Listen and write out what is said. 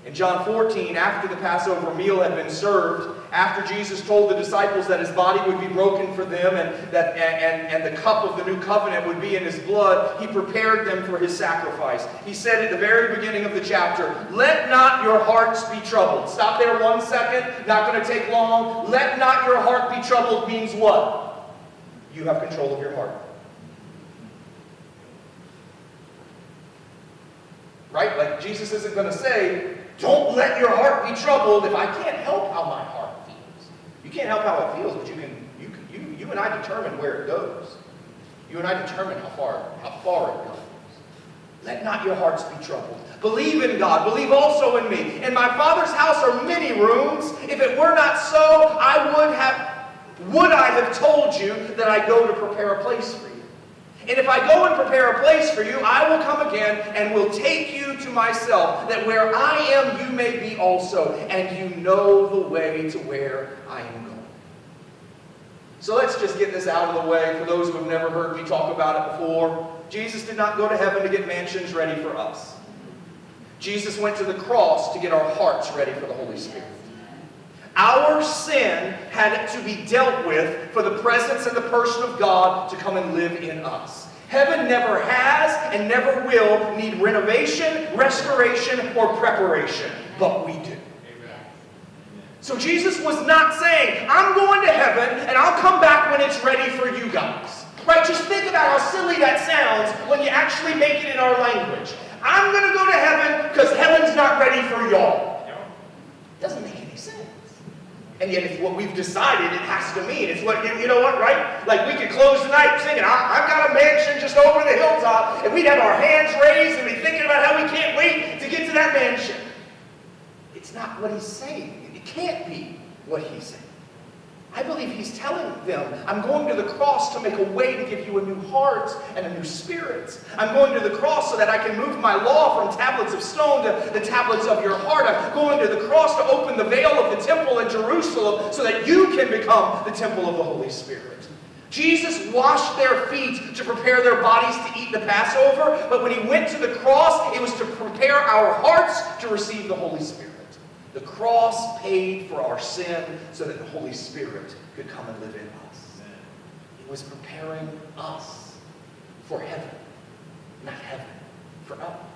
In John 14, after the Passover meal had been served, after Jesus told the disciples that his body would be broken for them and the cup of the new covenant would be in his blood, he prepared them for his sacrifice. He said at the very beginning of the chapter, "Let not your hearts be troubled." Stop there 1 second. Not going to take long. Let not your heart be troubled means what? You have control of your heart. Right? Like Jesus isn't going to say, "Don't let your heart be troubled," if I can't help how my heart feels. You can't help how it feels, but you and I determine where it goes. You and I determine how far it goes. Let not your hearts be troubled. Believe in God. Believe also in me. In my Father's house are many rooms. If it were not so, would I have told you that I go to prepare a place for you? And if I go and prepare a place for you, I will come again and will take you to myself, that where I am, you may be also, and you know the way to where I am going. So let's just get this out of the way for those who have never heard me talk about it before. Jesus did not go to heaven to get mansions ready for us. Jesus went to the cross to get our hearts ready for the Holy Spirit. Our sin had to be dealt with for the presence and the person of God to come and live in us. Heaven never has and never will need renovation, restoration, or preparation, but we do. So Jesus was not saying, "I'm going to heaven and I'll come back when it's ready for you guys." Right? Just think about how silly that sounds when you actually make it in our language. I'm going to go to heaven because heaven's not ready for y'all. It doesn't make any sense. And yet it's what we've decided it has to mean. It's what, you know what, right? Like we could close the night singing, "I've got a mansion just over the hilltop," and we'd have our hands raised and be thinking about how we can't wait to get to that mansion. It's not what he's saying. It can't be what he's saying. I believe he's telling them, "I'm going to the cross to make a way to give you a new heart and a new spirit. I'm going to the cross so that I can move my law from tablets of stone to the tablets of your heart. I'm going to the cross to open the veil of the temple in Jerusalem so that you can become the temple of the Holy Spirit." Jesus washed their feet to prepare their bodies to eat the Passover, but when he went to the cross, it was to prepare our hearts to receive the Holy Spirit. The cross paid for our sin so that the Holy Spirit could come and live in us. It was preparing us for heaven, not heaven for us.